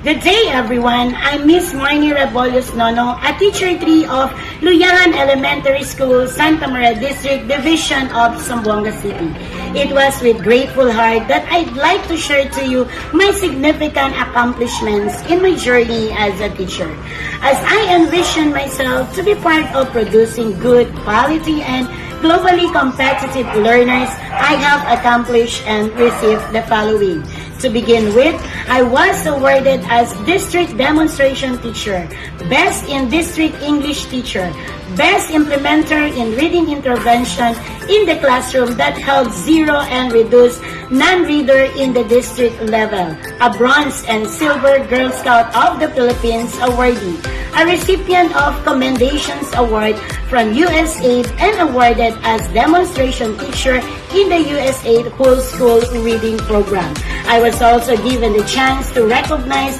Good day, everyone. I'm Miss Marnie Rebollos Nono, a teacher 3 of Luyangan Elementary School, Santa Maria District, Division of Zamboanga City. It was with grateful heart that I'd like to share to you my significant accomplishments in my journey as a teacher. As I envision myself to be part of producing good, quality, and globally competitive learners, I have accomplished and received the following. To begin with, I was awarded as District Demonstration Teacher, Best in District English Teacher, Best Implementer in Reading Intervention in the classroom that held zero and reduced non-reader in the district level, a Bronze and Silver Girl Scout of the Philippines awardee, a recipient of Commendations Award from USAID and awarded as Demonstration Teacher in the USAID Whole School Reading Program. I was also given the chance to recognize